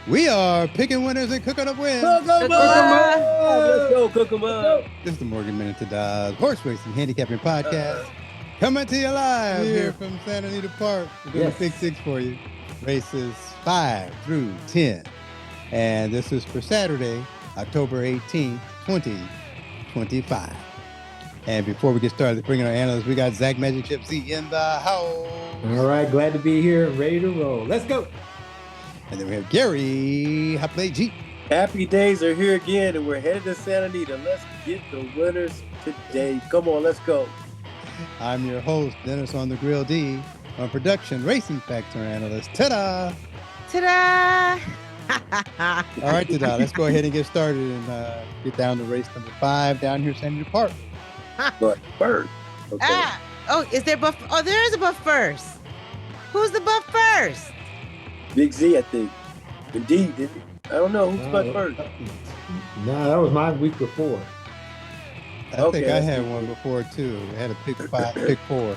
We are picking winners and cooking up wins. Cook 'em up! Let's go, cook 'em up. This is the Morgan Minute to Dodge Horse Racing Handicapping Podcast. Coming to you live here from Santa Anita Park. We're doing a Big Six for you. Races 5 through 10. And this is for Saturday, October 18th, 2025. And before we get started bringing our analysts, we got Zach Magic Chip Z in the house. All right, glad to be here and ready to roll. Let's go. And then we have Gary Hopley G. Happy days are here again, and we're headed to Santa Anita. Let's get the winners today. Come on, let's go. I'm your host, Dennis on the Grill D. On production, Racing Factor Analyst. Ta-da! Ta-da! All right, ta-da. Let's go ahead and get started and get down to race number 5 down here at Santa Anita Park. But first, okay. Is there buff? Oh, there is a buff first. Who's the buff first? Big Z, I think. Indeed, didn't he? I don't know who's but first. No, that was my week before. I think I had one before too. I had a pick 4.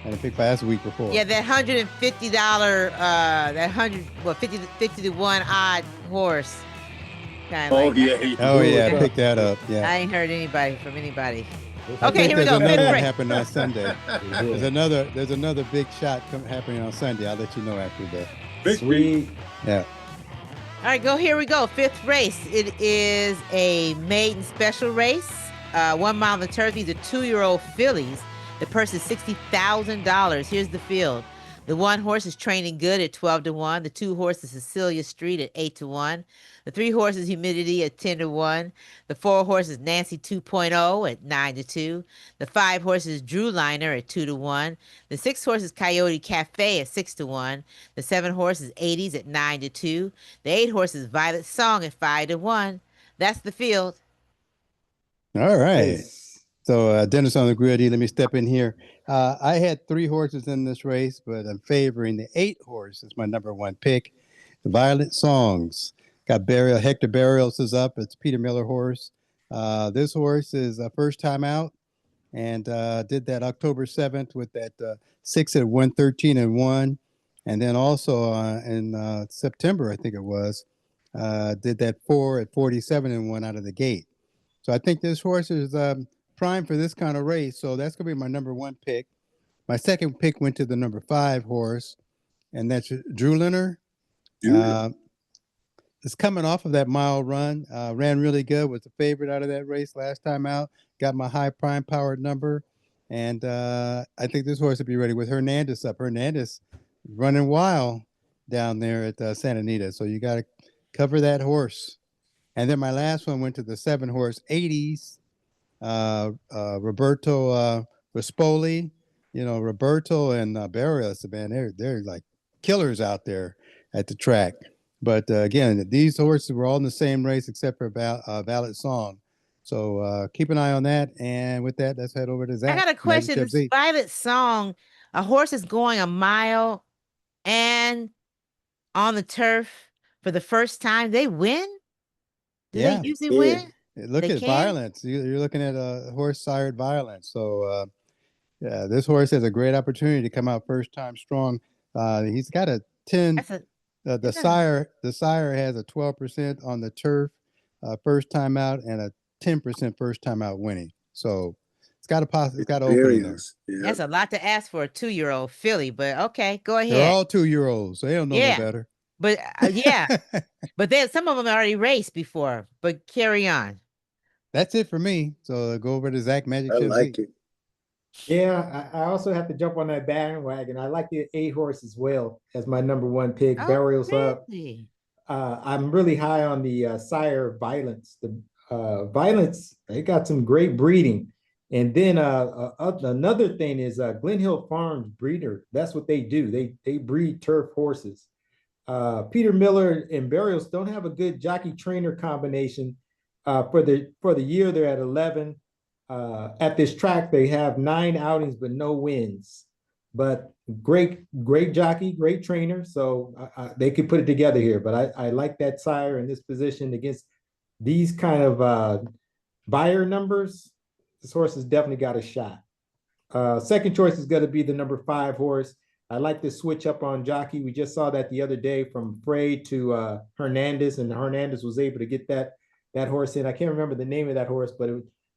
And a pick 5, that's a week before. Yeah, that $150, that 50 to 1 odd horse. Kind of I picked that up. Yeah. I ain't heard from anybody. Okay, here we go. Another one happened on Sunday. There's another big shot happening on Sunday. I'll let you know after that. Sweet. Yeah. All right, here we go. 5th race. It is a maiden special race. 1 mile on the turf. These are 2-year-old fillies. The purse is $60,000. Here's the field. The 1 horse is Training Good at 12 to 1. The 2 horses Cecilia Street at 8 to 1. The 3 horses Humidity at 10 to 1. The 4 horses Nancy 2.0 at 9 to 2. The 5 horses Drew Liner at 2 to 1. The 6 horses Coyote Cafe at 6 to 1. The 7 horses 80s at 9 to 2. The 8 horses Violet Song at 5 to 1. That's the field. All right. So Dennis on the Grill D, let me step in here. I had 3 horses in this race, but I'm favoring the 8 horse as my number 1 pick. The Violet Songs. Got Hector Barrios is up. It's Peter Miller horse. This horse is a first time out and did that October 7th with that 6 at 113 and 1. And then also in September, I think it was, did that 4 at 47 and 1 out of the gate. So I think this horse is prime for this kind of race. So that's going to be my number 1 pick. My second pick went to the number 5 horse, and that's Drew Liner. It's coming off of that mile run. Ran really good. Was the favorite out of that race last time out. Got my high prime powered number. And I think this horse will be ready with Hernandez up. Hernandez running wild down there at Santa Anita. So you got to cover that horse. And then my last one went to the 7 horse 80s. Roberto Rispoli. You know, Roberto and Barrios, man, they're like killers out there at the track. But again, these horses were all in the same race except for Violet Song. So keep an eye on that. And with that, let's head over to Zach. I got a question. This Violet Song, a horse is going a mile and on the turf for the first time. They win? Do they usually win? Look at Violence. You're looking at a horse sired Violence. So, this horse has a great opportunity to come out first time strong. He's got a 10. The sire has a 12% on the turf first time out and a 10% first time out winning. So it's got to open there. Yeah. That's a lot to ask for a 2-year-old filly, but okay, go ahead. They're all 2-year-olds, so they don't know no better. But but then some of them already raced before. But carry on. That's it for me. So go over to Zach Magic. I like it. Yeah, I also have to jump on that bandwagon. I like the 8 horse as well as my number 1 pick. Barrios really? Up. I'm really high on the sire Violence. The Violence, they got some great breeding. And then another thing is Glen Hill Farms breeder. That's what they do. They breed turf horses. Peter Miller and Barrios don't have a good jockey trainer combination. For the year, they're at 11. At this track, they have 9 outings but no wins. But great jockey, great trainer. So they could put it together here. But I like that sire in this position against these kind of buyer numbers. This horse has definitely got a shot. Second choice is going to be the number 5 horse, I like to switch up on jockey. We just saw that the other day from Frey to Hernandez, and Hernandez was able to get that horse in. I can't remember the name of that horse, but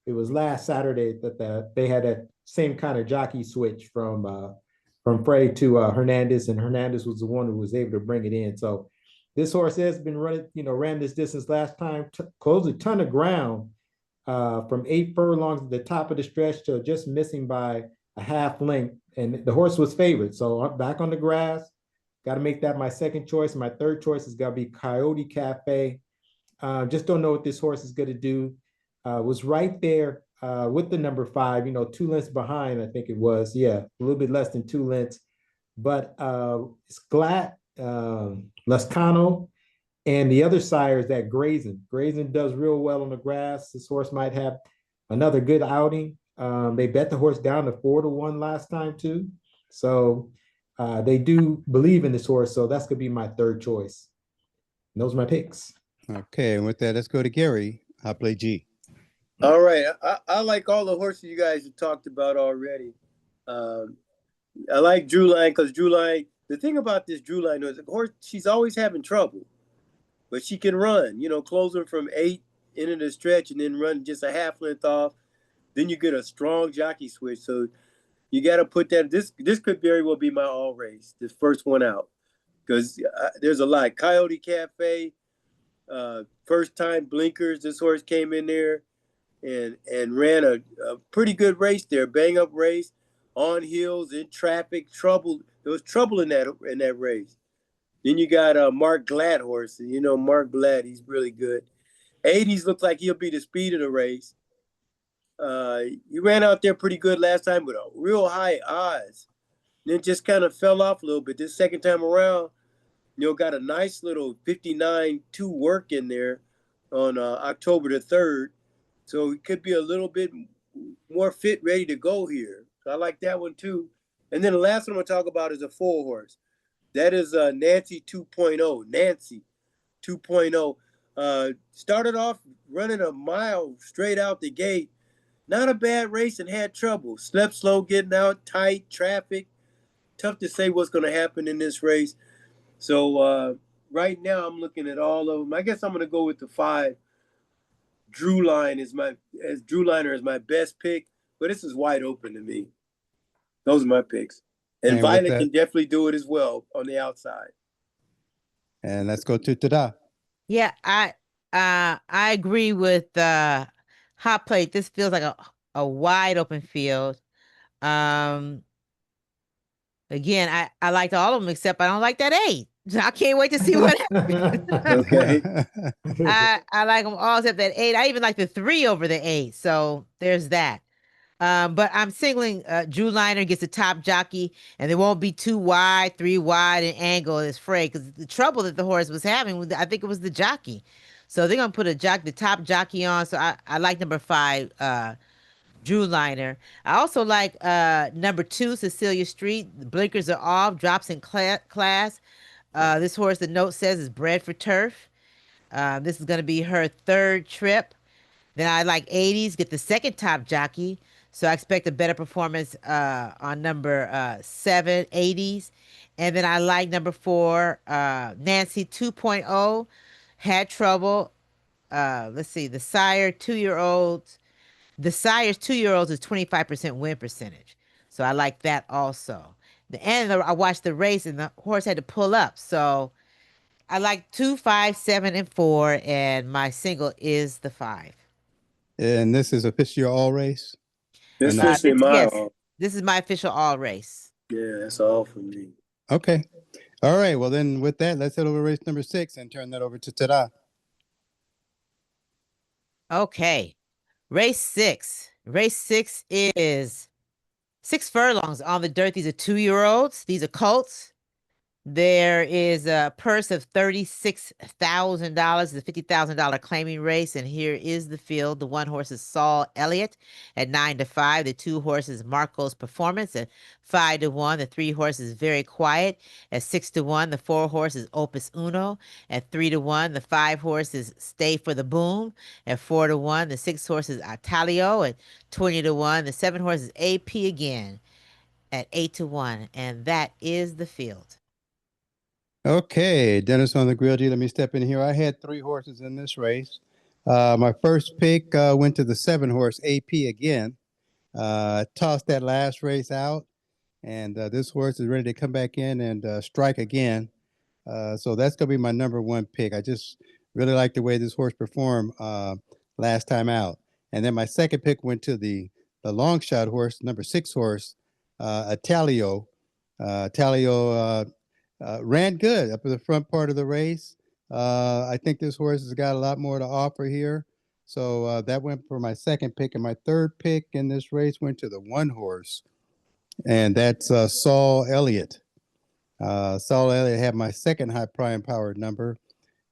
it was last Saturday that they had that same kind of jockey switch from Frey to Hernandez, and Hernandez was the one who was able to bring it in. So this horse has been running, ran this distance last time, closed a ton of ground from 8 furlongs at the top of the stretch to just missing by a half length. And the horse was favored. So I'm back on the grass. Got to make that my second choice. My third choice is got to be Coyote Cafe. Just don't know what this horse is going to do. Was right there with the number 5, 2 lengths behind, I think it was. Yeah, a little bit less than 2 lengths. But it's Glat, Lascano, and the other sire is that Grazing. Grazing does real well on the grass. This horse might have another good outing. They bet the horse down to 4-1 last time too. So they do believe in this horse. So that's going to be my third choice. And those are my picks. Okay, and with that, let's go to Gary. I'll play G. All right. I like all the horses you guys have talked about already. I like Drew Line because Drew Line, the thing about this Drew Line is the horse, she's always having trouble, but she can run, closing from 8 into the stretch and then run just a half length off. Then you get a strong jockey switch. So you got to put that. This could very well be my all race, this first one out, because there's a lot. Coyote Cafe, first time blinkers. This horse came in there and ran a pretty good race there, bang up race, on hills, in traffic, trouble. There was trouble in that race. Then you got Mark Glad horse. Mark Glad, he's really good. 80s looks like he'll be the speed of the race. He ran out there pretty good last time with a real high odds. Then just kind of fell off a little bit. This second time around, got a nice little 59-2 work in there on October the 3rd. So he could be a little bit more fit, ready to go here. So I like that one too. And then the last one I'm going to talk about is a 4 horse. That is Nancy 2.0. Nancy 2.0. Started off running a mile straight out the gate. Not a bad race and had trouble. Slept slow getting out, tight, traffic. Tough to say what's going to happen in this race. So right now I'm looking at all of them. I guess I'm going to go with the 5. Drew Liner is my best pick, but this is wide open to me. Those are my picks. And Violet can definitely do it as well on the outside. And let's go to Tada. Yeah, I agree with Hot Plate. This feels like a wide open field. Again, I liked all of them except I don't like that 8. I can't wait to see what happens. Okay. I like them all except that 8. I even like the 3 over the 8. So there's that. But I'm singling Drew Liner gets the top jockey, and they won't be 2 wide, 3 wide, and angle is Frey, because the trouble that the horse was having, I think it was the jockey. So they're gonna put the top jockey on. So I like number 5, Drew Liner. I also like number 2, Cecilia Street. The blinkers are off, drops in class. This horse, the note says, is bred for turf. This is gonna be her 3rd trip. Then I like 80s, get the second top jockey. So I expect a better performance on number 7, 80s. And then I like number 4, Nancy 2.0, had trouble. Let's see, the Sire's 2-year-olds is 25% win percentage. So I like that also. I watched the race and the horse had to pull up. So I like 2, 5, 7, and 4. And my single is the 5. And this is official all race? This is my official all race. Yeah, that's all for me. Okay. All right. Well, then with that, let's head over to race number 6 and turn that over to Tada. Okay. Race 6. Race 6 is 6 furlongs on the dirt. These are 2-year-olds. These are colts. There is a purse of $36,000. It's a $50,000 claiming race. And here is the field. The 1 horse is Saul Elliott at 9-5. The 2 horses, Marco's Performance at 5-1. The 3 horses, Very Quiet at 6-1. The 4 horses, Opus Uno at 3-1. The 5 horses, Stay for the Boom at 4-1. The 6 horses, Atalio at 20-1. The 7 horses, AP again at 8-1, and that is the field. Okay, Dennis on the Grill D. Let me step in here. I had 3 horses in this race. My first pick went to the 7-horse AP again. Tossed that last race out, and this horse is ready to come back in and strike again. So that's going to be my number 1 pick. I just really like the way this horse performed last time out. And then my second pick went to the long shot horse, number 6 horse, Italio. Italio ran good up in the front part of the race. I think this horse has got a lot more to offer here. So that went for my second pick. And my third pick in this race went to the 1 horse, and that's Saul Elliott. Saul Elliott had my second high prime powered number,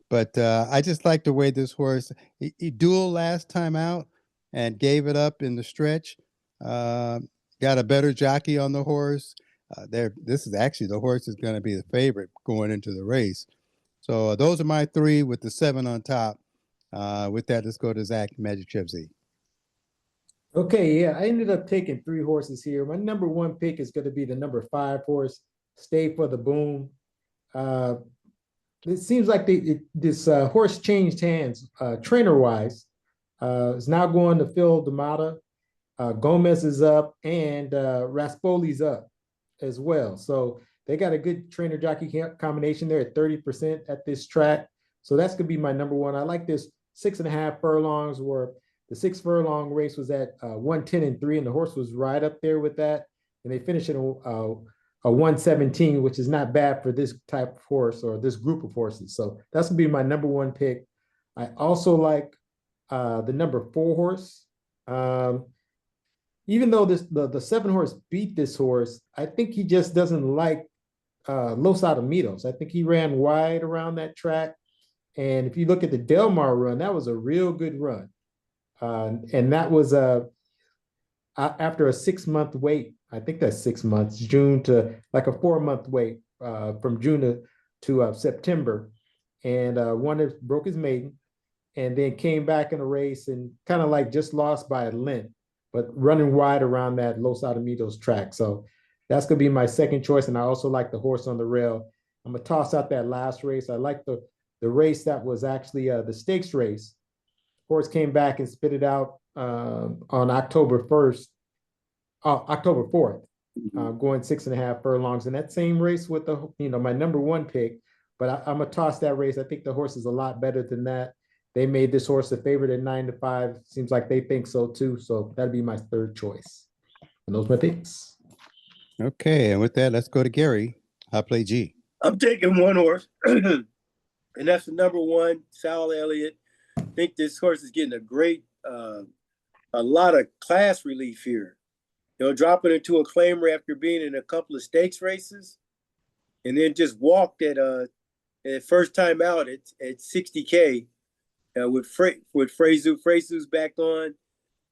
but I just like the way this horse, he dueled last time out and gave it up in the stretch. Got a better jockey on the horse. This is actually the horse is going to be the favorite going into the race. So those are my 3 with the 7 on top. With that, let's go to Zach Magic Chef Z. Okay, yeah, I ended up taking 3 horses here. My number 1 pick is going to be the number 5 horse, Stay for the Boom. It seems like this horse changed hands trainer-wise. It's now going to Phil D'Amata. Gomez is up, and Raspoli's up as well. So they got a good trainer jockey combination there at 30% at this track. So that's going to be my number 1. I like this 6.5 furlongs, where the 6 furlong race was at 110-3, and the horse was right up there with that. And they finished at a 117, which is not bad for this type of horse or this group of horses. So that's going to be my number 1 pick. I also like the number 4 horse. Even though the 7 horse beat this horse, I think he just doesn't like Los Alamitos. I think he ran wide around that track. And if you look at the Del Mar run, that was a real good run. And that was after a 6-month wait. I think that's 6 months, June to like a 4-month wait from June to September. And one broke his maiden and then came back in a race and kind of like just lost by a length, but running wide around that Los Alamitos track. So that's going to be my second choice. And I also like the horse on the rail. I'm going to toss out that last race. I like the race that was actually the stakes race. Horse came back and spit it out on October 4th, going 6.5 furlongs in that same race with my number 1 pick. But I'm gonna toss that race. I think the horse is a lot better than that. They made this horse a favorite at 9-5. Seems like they think so too. So that'd be my third choice. And those are my picks. Okay, and with that, let's go to Gary. Hot Play G. I'm taking 1 horse, and that's the number 1, Saul Elliott. I think this horse is getting a lot of class relief here. Dropping into a claimer after being in a couple of stakes races, and then just walked at first time out at 60K with Frezu's back on.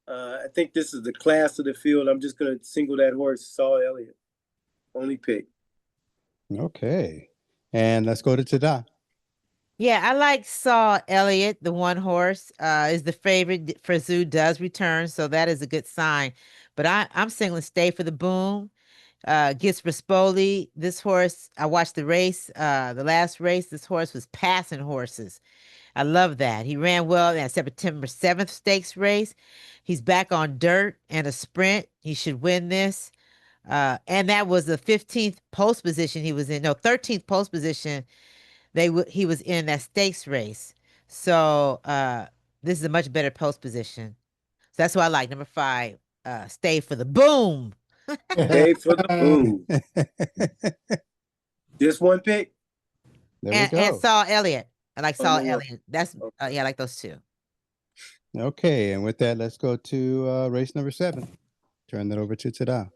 I think this is the class of the field. I'm just going to single that horse, Saul Elliott. Only pick. Okay, and let's go to Tada. Yeah, I like Saul Elliott, the 1 horse, is the favorite. Frezu does return, so that is a good sign. But I'm singling Stay for the Boom. Gets Rispoli. This horse, I watched the race, the last race. This horse was passing horses. I love that. He ran well in that September 7th stakes race. He's back on dirt and a sprint. He should win this. And that was the 15th post position he was in. No, 13th post position he was in that stakes race. So this is a much better post position. So that's why I like number 5. Stay for the boom. Stay for the boom. Just 1 pick. There we go. And Saul Elliott. I like Saul Elliott. That's I like those 2. Okay, and with that, let's go to race number 7. Turn that over to Tada.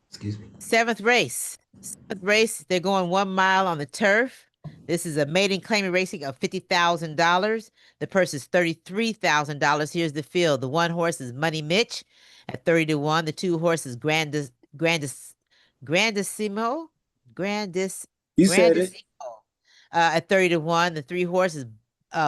Excuse me. 7th race. 7th race, they're going 1 mile on the turf. This is a maiden claiming racing of $50,000. The purse is $33,000. Here's the field. The 1 horse is Money Mitch at 30-1. The 2 horses You said it. At 30-1. The 3 horses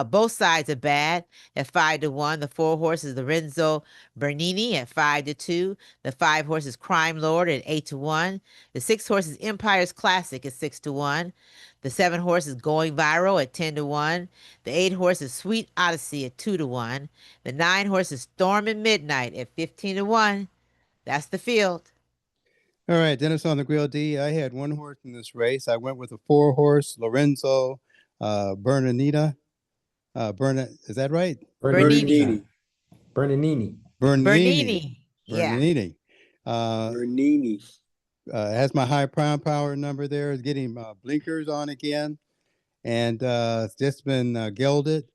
both sides are bad at 5-1. The 4 horse is Lorenzo Bernini at 5-2. The 5 horse is Crime Lord at 8-1. The 6 horse is Empire's Classic at 6-1. The 7 horse is Going Viral at 10-1. The 8 horse is Sweet Odyssey at 2-1. The 9 horse is Storm and Midnight at 15-1. That's the field. All right, Dennis on the Grill D. I had one horse in this race. I went with a 4 horse, Lorenzo Bernanita. Is that right? Bernini. Bernini. Bernini. Yeah. Bernini. Bernini. Has my high prime power number there. Is getting blinkers on again. And it's just been gelded.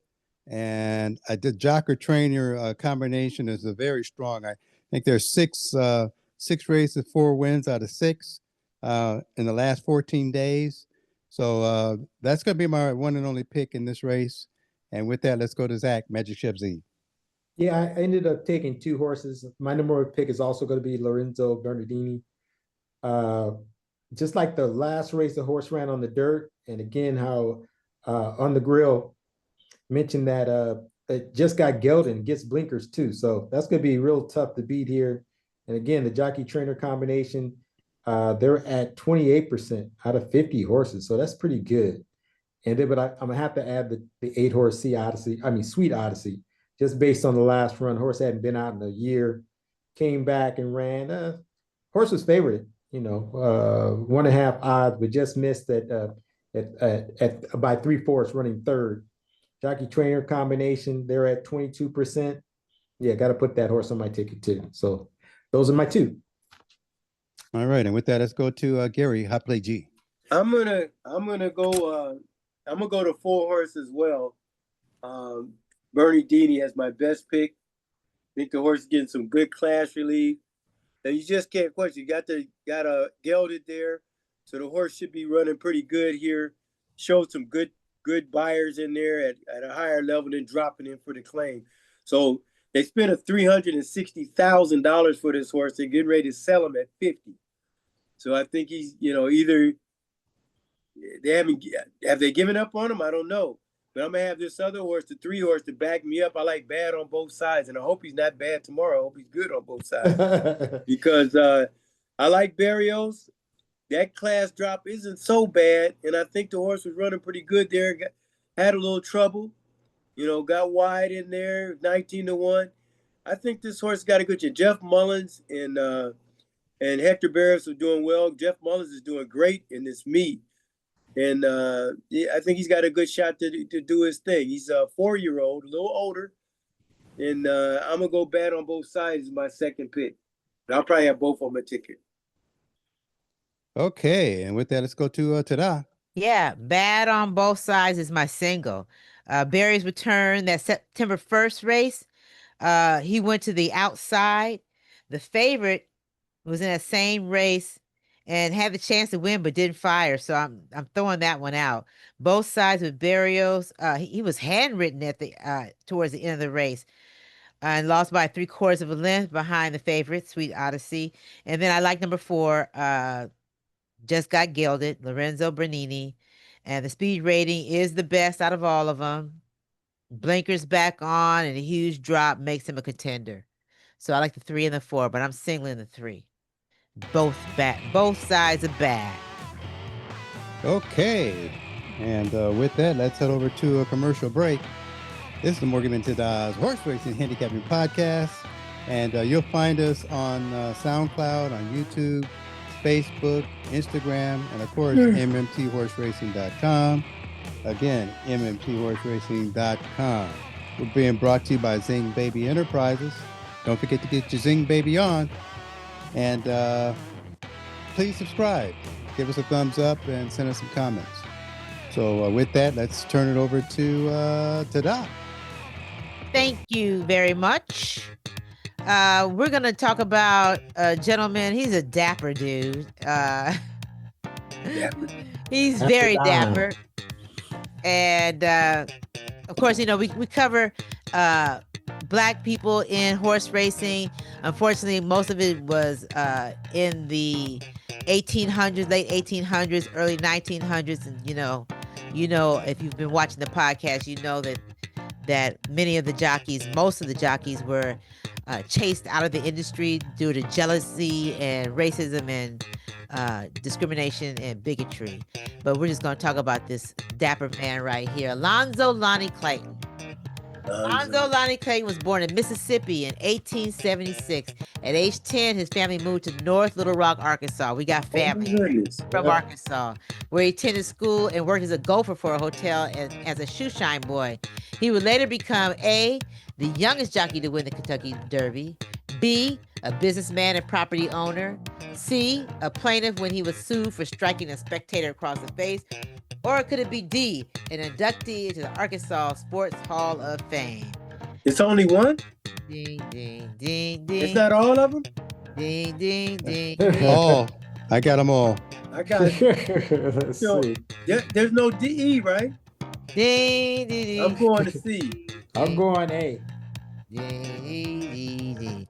And I did jocker trainer combination is a very strong. I think there's 6 races, 4 wins out of 6 in the last 14 days. So that's going to be my one and only pick in this race. And with that, let's go to Zach, Magic Chef Z. Yeah, I ended up taking 2 horses. My number 1 pick is also going to be Lorenzo Bernardini. Just like the last race, the horse ran on the dirt. And again, how on the grill mentioned that it just got gelded and gets blinkers too. So that's going to be real tough to beat here. And again, the jockey trainer combination, they're at 28% out of 50 horses. So that's pretty good. And then, but I'm gonna have to add the 8 horse Sweet Odyssey, just based on the last run. Horse hadn't been out in a year, came back and ran. Horse was favored, 1.5 odds, but just missed at by 3/4 running third. Jockey trainer combination, they're at 22%. Yeah, got to put that horse on my ticket too. So those are my 2. All right, and with that, let's go to Gary, Hot Play G. I'm gonna go to 4 horse as well. Bernie Dini as my best pick. I think the horse is getting some good class relief. And you just can't question. You got a gelded there, so the horse should be running pretty good here. Showed some good buyers in there at a higher level than dropping in for the claim. So they spent $360,000 for this horse. They're getting ready to sell him at $50,000. So I think he's, either have they given up on him? I don't know. But I'm gonna have this other horse, the 3 horse, to back me up. I like bad on both sides, and I hope he's not bad tomorrow. I hope he's good on both sides because I like Barrios. That class drop isn't so bad, and I think the horse was running pretty good there. Had a little trouble, got wide in there, 19-1. I think this horse got a good chance. Jeff Mullins and Hector Barrios are doing well. Jeff Mullins is doing great in this meet. And I think he's got a good shot to do his thing. He's a 4-year-old, a little older. And I'm going to go bad on both sides as my second pick. And I'll probably have both on my ticket. Okay, and with that, let's go to Tada. Yeah, bad on both sides is my single. Barry's return, that September 1st race, he went to the outside. The favorite was in that same race and had the chance to win, but didn't fire. So I'm throwing that one out. Both sides with Barrios. He was handwritten at the towards the end of the race, and lost by 3/4 of a length behind the favorite, Sweet Odyssey. And then I like number 4. Just got gelded, Lorenzo Bernini, and the speed rating is the best out of all of them. Blinkers back on, and a huge drop makes him a contender. So I like the 3 and the 4, but I'm singling the 3. Both sides are bad. Okay, and with that, let's head over to a commercial break. This is the Morgan Tada's Horse Racing Handicapping Podcast, and you'll find us on SoundCloud, on YouTube, Facebook, Instagram, and of course, MMTHorseRacing.com. Again, MMTHorseRacing.com. We're being brought to you by Zing Baby Enterprises. Don't forget to get your Zing Baby on. And please subscribe. Give us a thumbs up and send us some comments. So with that, let's turn it over to Tada. Thank you very much. We're going to talk about a gentleman. He's a dapper dude. He's very dapper. And, of course, we cover Black people in horse racing. Unfortunately, most of it was in the 1800s, late 1800s, early 1900s. And, You know, if you've been watching the podcast, you know that many of the jockeys, most of the jockeys, were chased out of the industry due to jealousy and racism and discrimination and bigotry. But we're just going to talk about this dapper man right here, Alonzo Lonnie Clayton. Alonzo Lonnie Clayton was born in Mississippi in 1876. At age 10, his family moved to North Little Rock, Arkansas. We got family from Arkansas, where he attended school and worked as a gopher for a hotel and as a shoeshine boy. He would later become A, the youngest jockey to win the Kentucky Derby, B, a businessman and property owner, C, a plaintiff when he was sued for striking a spectator across the face, or could it be D, an inductee into the Arkansas Sports Hall of Fame? It's only one? Ding, ding, ding, ding. It's not all of them? Ding, ding, ding, ding. All. I got them all. I got it. Let's So, see. there's no DE, right? Ding, ding, ding. I'm going to C. I'm going A. Ding, ding, ding.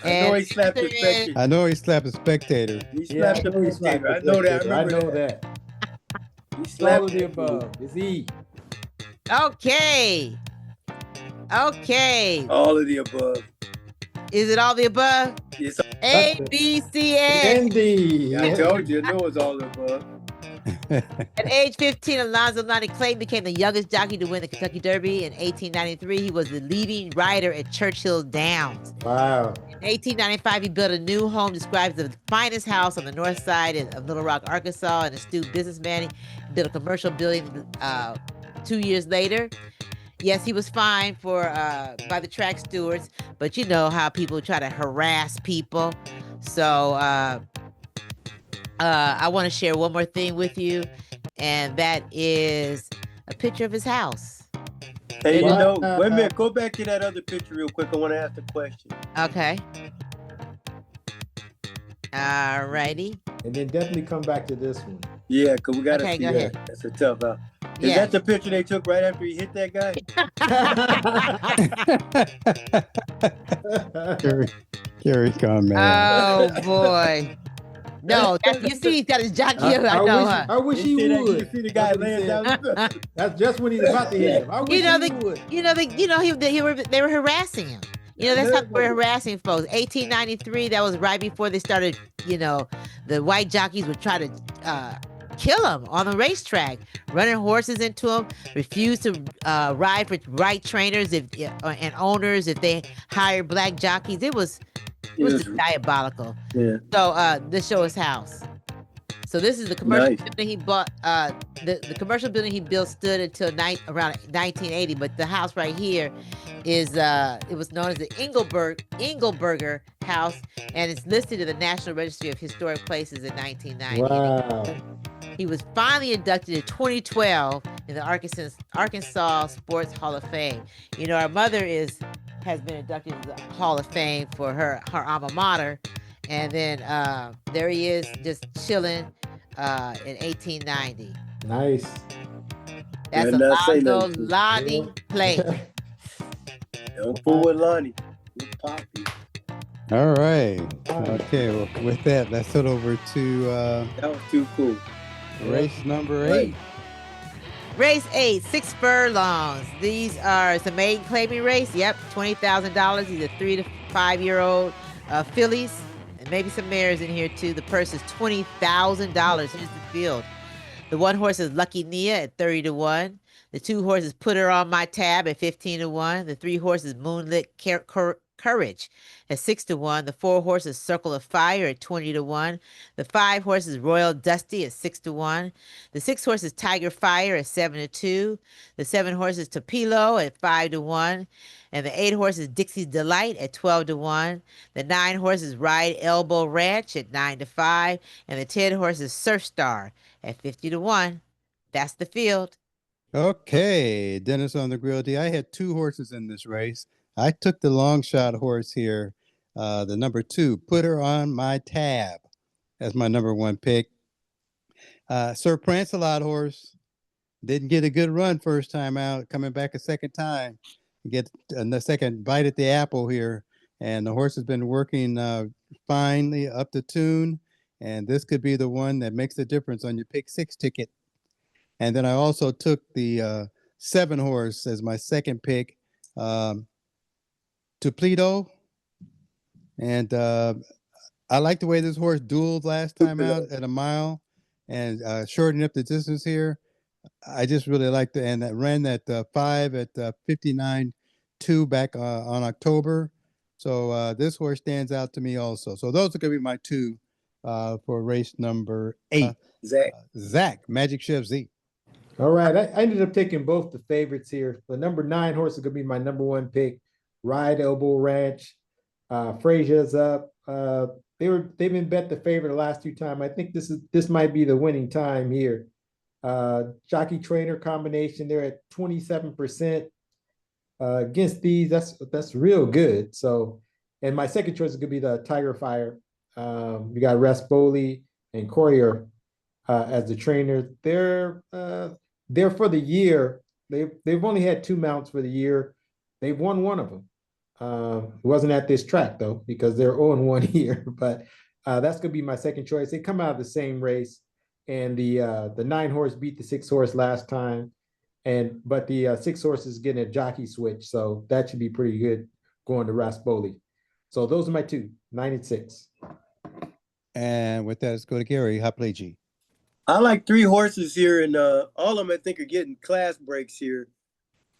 I know he slapped the And- spectator. I know he slapped a spectator. He Yeah, slapped I know the he's like spectator. I know that. I know that. He It's all slapped of the the above. It's E. Okay. Okay. All of the above. Is it all the above? It's, A, B, C, A. Andy. I told you, I know it's all of the above. At age 15, Alonzo Lonnie Clayton became the youngest jockey to win the Kentucky Derby. In 1893, he was the leading rider at Churchill Downs. Wow. In 1895, he built a new home described as the finest house on the north side of Little Rock, Arkansas. An astute businessman, he built a commercial building 2 years later. Yes, he was fined by the track stewards, but you know how people try to harass people. So I want to share one more thing with you, and that is a picture of his house. Hey, you Wow. know, wait a minute. Go back to that other picture real quick. I want to ask a question. Okay. All righty. And then definitely come back to this one. Yeah, because we got to Okay, see go that. ahead. That's a tough out. Is Yeah. that the picture they took right after he hit that guy? Carry on, man. Oh boy. No, you see, he's got his jockey. I know, huh? I wish he You see that? would. You see the guy That's what he laying said. down? That's just when he's about to hit him. I wish know, he would. They were harassing him. You know, that's how they were harassing folks. 1893, that was right before they started, you know, the white jockeys would try to kill him on the racetrack, running horses into him, refused to ride for white trainers and owners if they hired black jockeys. It was just diabolical. Yeah. So this show his house. So this is the commercial Nice. building he bought. The commercial building he built stood until around 1980. But the house right here is it was known as the Engelberger House, and it's listed in the National Registry of Historic Places in 1990. Wow. He was finally inducted in 2012 in the Arkansas Sports Hall of Fame. You know, our mother has been inducted into the Hall of Fame for her alma mater. And then there he is just chilling in 1890. Nice. That's Yeah, not say Alonzo nothing. Lonnie Clayton. Don't fool with Lonnie. With Poppy. All right. Okay. Well, with that, let's head over to That was too cool. race number 8. Race 8, 6 furlongs. It's a maiden claiming race. Yep, $20,000. These are 3 to 5 year old fillies, and maybe some mares in here too. The purse is $20,000. Here's the field. The one horse is Lucky Nia at 30 to 1. The 2 horses Put Her on My Tab at 15 to 1. The 3 horses Moonlit Courage at 6 to 1. The 4 horses Circle of Fire at 20 to 1. The 5 horses Royal Dusty at 6 to 1. The 6 horses Tiger Fire at 7 to 2. The 7 horses Topilo at 5 to 1. And the 8 horses Dixie's Delight at 12 to 1. The 9 horses Ride Elbow Ranch at 9 to 5. And the 10 horses Surf Star at 50 to 1. That's the field. Okay. Dennis on the Grill D. I had 2 horses in this race. I took the long shot horse here, the number 2, Put Her on My Tab. That's my number 1 pick. Sir Prancelot horse didn't get a good run first time out, coming back a second time. Get the second bite at the apple here. And the horse has been working finely up to tune. And this could be the one that makes the difference on your pick 6 ticket. And then I also took the 7 horse as my second pick, Tupledo. And I like the way this horse dueled last time out at a mile and shortening up the distance here. I just really liked it. And that ran that 5 at 59.2 back on October. So this horse stands out to me also. So those are going to be my 2 for race number 8. Zach, Magic Chef Z. All right. I ended up taking both the favorites here. The number 9 horse is going to be my number 1 pick, Ride Elbow Ranch. Frazier's up. They've been bet the favorite the last 2 times. I think this might be the winning time here. Jockey trainer combination, they're at 27%. Against these, that's real good. So, and my second choice is gonna be the Tiger Fire. We got Raspoli and Courier as the trainers. They're for the year. They've only had 2 mounts for the year. They've won 1 of them. It wasn't at this track though, because they're 0-1 here. But that's gonna be my second choice. They come out of the same race, and the 9 horse beat the 6 horse last time. But the 6 horse is getting a jockey switch, so that should be pretty good going to Raspoli. So those are my 2, 9 and 6. And with that, let's go to Gary. Hot play G. I like 3 horses here, and all of them I think are getting class breaks here.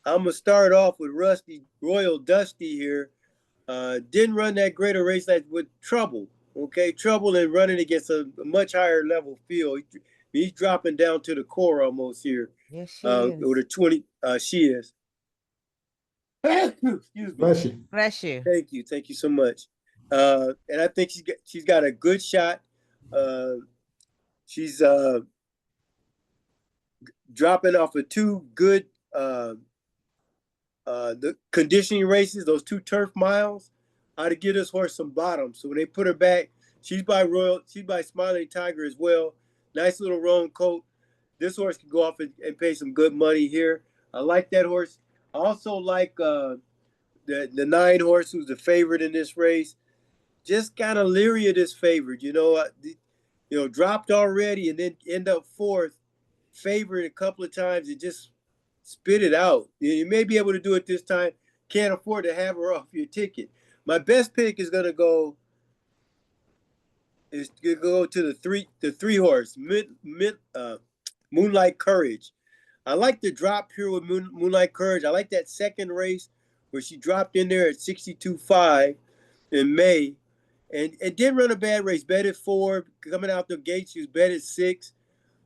I'm gonna start off with Rusty Royal Dusty here. Didn't run that great a race with trouble. Okay, trouble and running against a much higher level field. He's dropping down to the core almost here. Yes, she is. Or the 20, she is. Excuse me. Bless you. Bless you. Thank you so much. And I think she's got a good shot. She's dropping off of 2 good the conditioning races, those 2 turf miles, ought to give this horse some bottom. So when they put her back, she's by Smiling Tiger as well. Nice little roan coat. This horse can go off and pay some good money here. I like that horse. I also like the 9 horse, who's the favorite in this race. Just kind of leery of this favorite, dropped already and then end up 4th, favorite a couple of times and just spit it out. You may be able to do it this time. Can't afford to have her off your ticket. My best pick is gonna go to the 3 horse, Moonlight Courage. I like the drop here with Moonlight Courage. I like that second race where she dropped in there at 62.5 in May, and didn't run a bad race. Bet at 4 coming out the gate. She was bet at 6.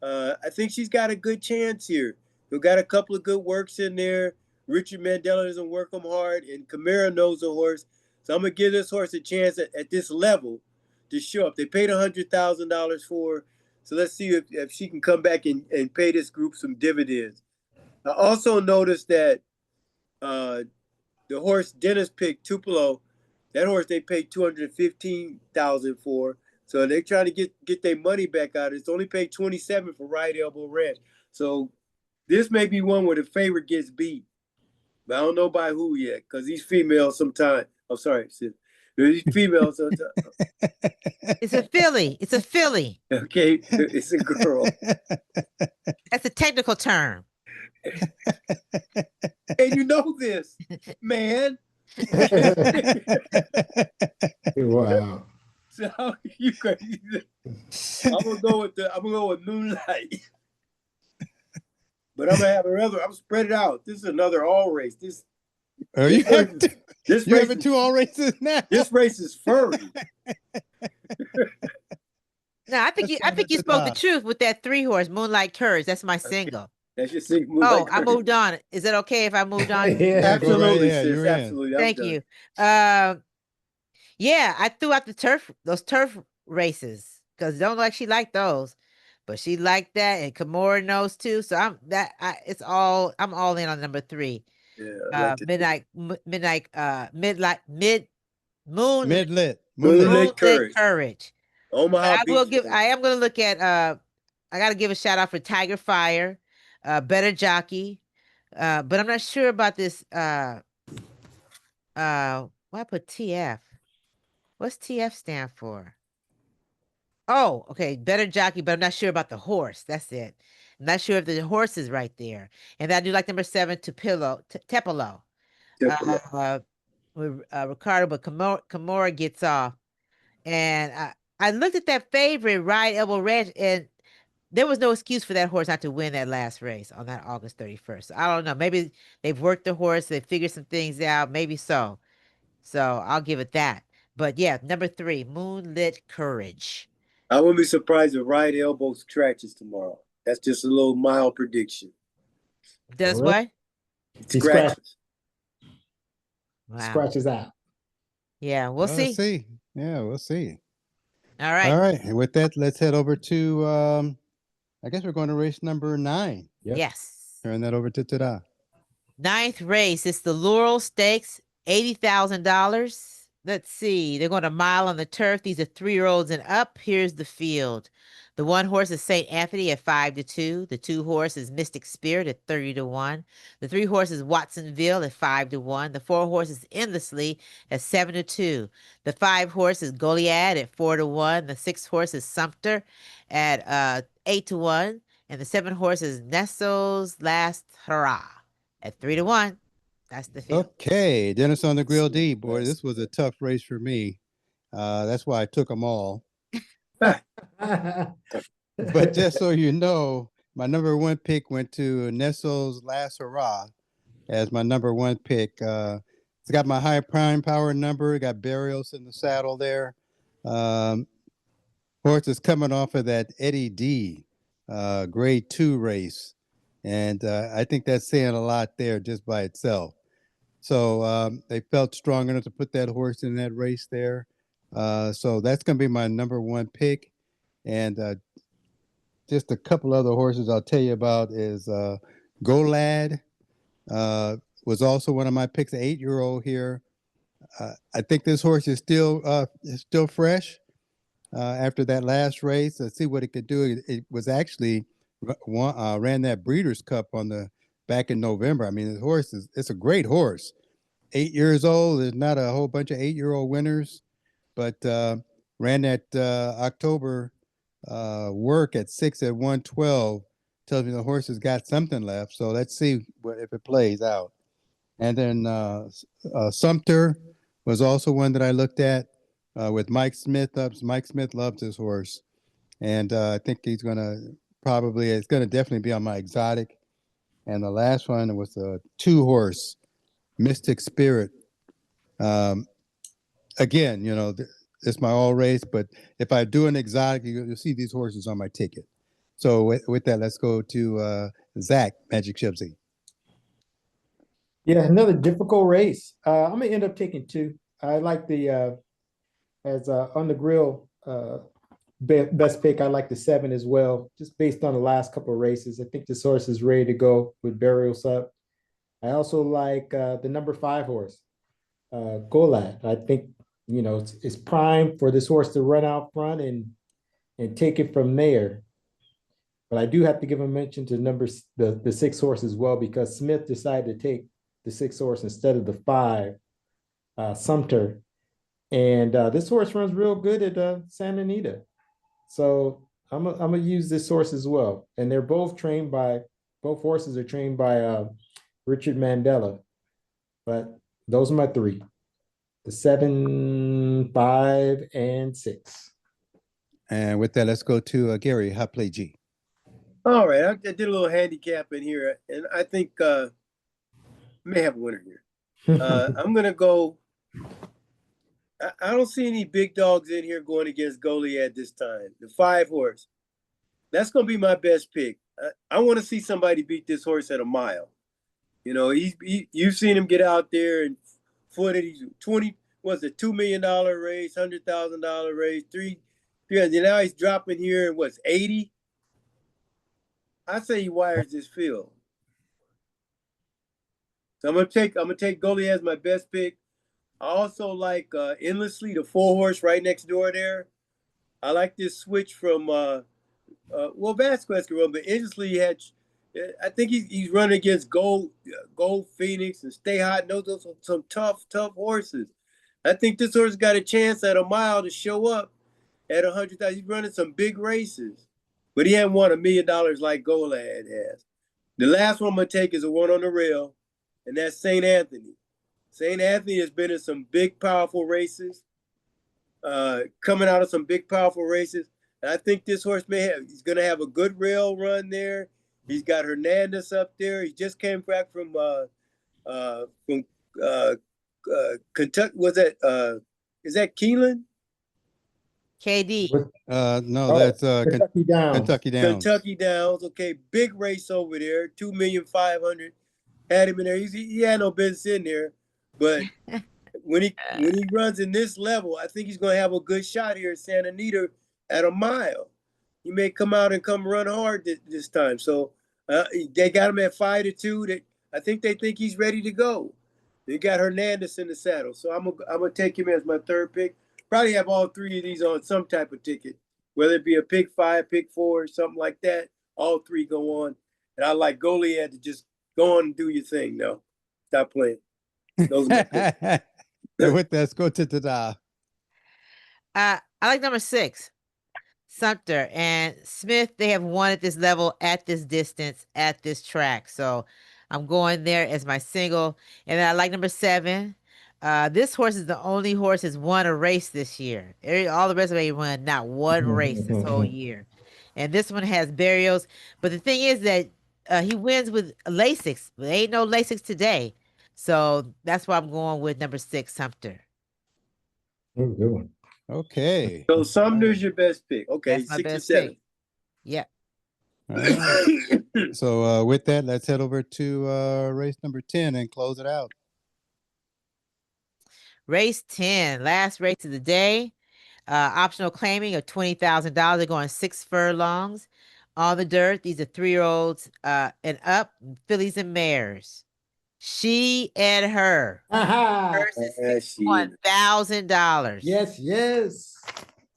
I think she's got a good chance here. We've got a couple of good works in there. Richard Mandela doesn't work them hard, and Camara knows the horse. So I'm going to give this horse a chance at this level to show up. They paid $100,000 for her. So let's see if she can come back and pay this group some dividends. I also noticed that the horse Dennis picked, Tupelo, that horse they paid $215,000 for. So they're trying to get their money back out. It's only paid $27,000 for Ride Elbow Ranch. So this may be one where the favorite gets beat. But I don't know by who yet, because these females sometimes. I'm sorry, sis. These females sometimes. It's a filly. It's a filly. Okay, it's a girl. That's a technical term. And you know this, man. Wow. So you crazy. I'm gonna go with Moonlight. But I'm gonna spread it out. This is another all race. You having 2 all races now? This race is furry. No, I think you spoke the truth with that 3 horse, Moonlight Courage. That's my single. That's your single. Moonlight I moved on. Is it okay if I moved on? Yeah, absolutely, right, sis. Absolutely. Thank you. Yeah, I threw out those turf races because don't like she liked those, but she liked that, and Kimura knows too. So I'm all in on number 3. Yeah, Moonlight Courage. Omaha I am going to look at. I got to give a shout out for Tiger Fire, Better Jockey, but I'm not sure about this. Why I put TF? What's TF stand for? Oh, okay, Better Jockey, but I'm not sure about the horse. That's it. I'm not sure if the horse is right there. And I do like number 7, Tepelo. With Ricardo, but Kimura gets off. And I looked at that favorite, Ride Elbow Ranch, and there was no excuse for that horse not to win that last race on that August 31st. So I don't know. Maybe they've worked the horse, they figured some things out. Maybe so. So I'll give it that. But yeah, number 3, Moonlit Courage. I wouldn't be surprised if right elbow scratches tomorrow. That's just a little mild prediction. Does All right. what? He scratches. Wow. Scratches out. Yeah, we'll see. Let's see. Yeah, we'll see. All right. All right. And with that, let's head over to, I guess we're going to race number 9. Yep. Yes. Turn that over to Tada. 9th race. It's the Laurel Stakes, $80,000. Let's see. They're going a mile on the turf. These are 3-year-olds and up. Here's the field. The 1 horse is St. Anthony at 5-2. The 2 horse is Mystic Spirit at 30-1. The 3 horses Watsonville at 5-1. The 4 horses Endlessly at 7-2. The 5 horses Goliad at 4-1. The 6 horses Sumter at 8-1. And the 7 horses Nestle's Last Hurrah at 3-1. That's the field. Okay, Dennis on the Grill D. Boy, this was a tough race for me. That's why I took them all. But just so you know, my number 1 pick went to Nestle's Last Hurrah as my number 1 pick. It's got my high prime power number. It got Barrios in the saddle there. Horse is coming off of that Eddie D grade 2 race. And I think that's saying a lot there just by itself. So they felt strong enough to put that horse in that race there. So that's going to be my number 1 pick. And just a couple other horses I'll tell you about is Golad was also one of my picks, an 8-year-old here. I think this horse is still fresh after that last race. Let's see what it could do. It was actually ran that Breeders' Cup back in November. I mean, the horse it's a great horse. 8 years old. There's not a whole bunch of 8-year-old winners, but ran that October work at 6 at 112. Tells me the horse has got something left. So let's see if it plays out. And then Sumter was also one that I looked at with Mike Smith up. Mike Smith loves this horse, and I think it's going to definitely be on my exotic. And the last one was a 2-horse Mystic Spirit. Again, you know, it's my all race, but if I do an exotic, you'll see these horses on my ticket. So with that, let's go to Zach, Magic Shipsy. Yeah, another difficult race. I'm gonna end up taking 2. I like the as on the grill best pick. I like the 7 as well, just based on the last couple of races. I think this horse is ready to go with Burials up. I also like the number 5 horse, Golad. I think, you know, it's prime for this horse to run out front and take it from there. But I do have to give a mention to the 6 horse as well, because Smith decided to take the 6 horse instead of the 5, Sumter. And this horse runs real good at Santa Anita. So I'm gonna use this horse as well. And they're both horses are trained by Richard Mandela. But those are my 3. The 7, 5, and 6. And with that, let's go to Gary, Hot Play G. All right, I did a little handicap in here, and I think I may have a winner here. I'm going to go. I don't see any big dogs in here going against Goliad this time. The 5 horse. That's going to be my best pick. I want to see somebody beat this horse at a mile. You know, you've seen him get out there and foot it. He's $2 million race, $100,000 race, 3. Yeah, now he's dropping here and what's 80. I say he wires this field. So I'm gonna take Goliad as my best pick. I also like Endlessly, the 4 horse right next door there. I like this switch from Vasquez can run, but Endlessly I think he's running against Gold Phoenix and Stay Hot. Those are some tough horses. I think this horse got a chance at a mile to show up at 100,000. He's running some big races. but he hadn't won $1 million like Golad has. The last one I'm gonna take is a one on the rail, and that's St. Anthony. St. Anthony has been in some big, powerful races, coming out of some big, powerful races. And I think this horse he's going to have a good rail run there. He's got Hernandez up there. He just came back from Kentucky. Was that, is that Keelan? KD. No, that's Kentucky Downs. Kentucky Downs. Kentucky Downs. Okay, big race over there. 2,500,000 had him in there. He had no business in there, but when he runs in this level, I think he's going to have a good shot here at Santa Anita at a mile. He may come out and come run hard this time. So they got him at 5-2. I think they think he's ready to go. They got Hernandez in the saddle, so I'm gonna take him as my third pick. Probably have all three of these on some type of ticket, whether it be a pick 5, pick 4, something like that. All three go on, and I like Goliad to just go on and do your thing. No, stop playing. Those are my picks. With that, let's go to the. I like number 6, Sumter and Smith. They have won at this level, at this distance, at this track. So I'm going there as my single. And then I like number 7. This horse is the only horse that's won a race this year. All the rest of them won not one race this whole year. And this one has Barrios. But the thing is that he wins with Lasix. There ain't no Lasix today. So that's why I'm going with number 6, Sumter. Oh, good one. Okay. So Sumner's your best pick. Okay, That's my 6 or best 7. pick. Yeah. All right. So with that, let's head over to race number 10 and close it out. Race 10, last race of the day. Optional claiming of $20,000. They're going 6 furlongs on the dirt. These are 3-year-olds and up, fillies and mares. She and her. Versus $1,000. Yes, yes.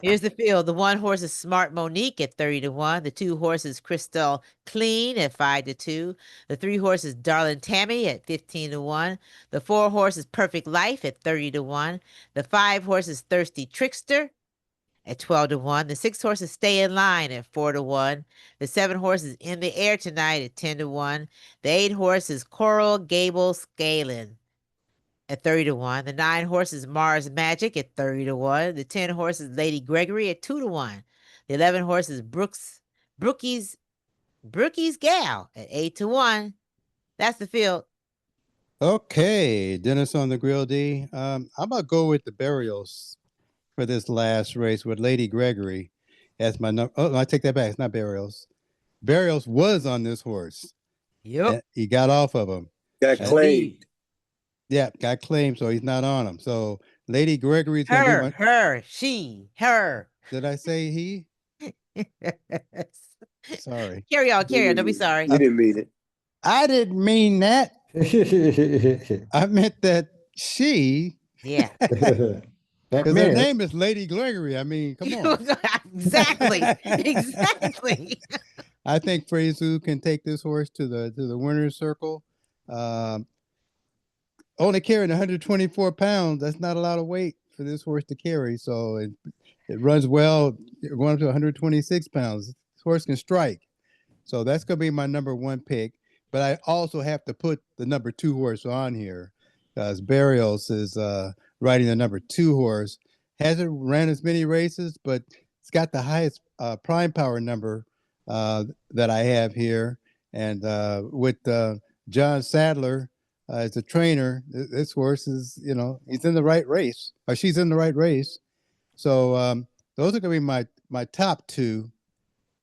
Here's the field. The 1 horse is Smart Monique at 30-1. The 2 horses Crystal Clean at 5-2. The 3 horses Darling Tammy at 15-1. The 4 horses Perfect Life at 30-1. The 5 horses Thirsty Trickster at 12-1. The 6 horses Stay in Line at 4-1. The 7 horses In the Air Tonight at 10-1. The 8 horses Coral Gable Scalin at 30-1. The 9 horses Mars Magic at 30-1. The 10 horses Lady Gregory at 2-1. The 11 horses Brookie's Gal at 8-1. That's the field. Okay, Dennis on the grill, D. I'm gonna go with the Burials for this last race with Lady Gregory as my number. Oh, I take that back. It's not Burials. Burials was on this horse. Yep. He got off of him. Got claimed. Yeah, got claimed, so he's not on him. So Lady Gregory's her. Did I say he? Sorry. Carry on. Don't be sorry. You didn't mean it. I didn't mean that. I meant that she. Yeah. Because her name is Lady Gregory. I mean, come on. Exactly. I think Frezu can take this horse to the winner's circle. Only carrying 124 pounds. That's not a lot of weight for this horse to carry. So it runs well. Going up to 126 pounds. This horse can strike. So that's going to be my number 1 pick. But I also have to put the number 2 horse on here because Barrios is riding the number 2 horse. Hasn't ran as many races, but it's got the highest prime power number that I have here. And with John Sadler as a trainer, this horse is, he's in the right race, or she's in the right race. So those are going to be my top 2.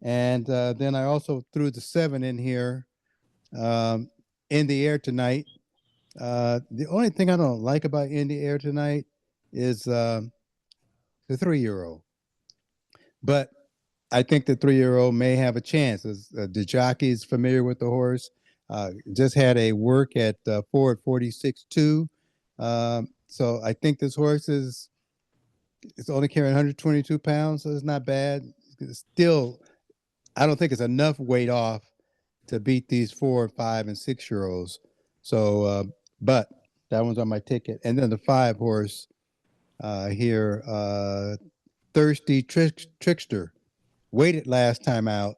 And then I also threw the 7 in here, In the Air Tonight. The only thing I don't like about In the Air Tonight is the 3-year-old. But I think the 3-year-old may have a chance. The jockey is familiar with the horse. Just had a work at Ford 46-2. So I think this horse it's only carrying 122 pounds, so it's not bad. Still, I don't think it's enough weight off to beat these 4, 5, and 6-year-olds. So, but that one's on my ticket. And then the 5 horse here, Thirsty Trickster, waited last time out,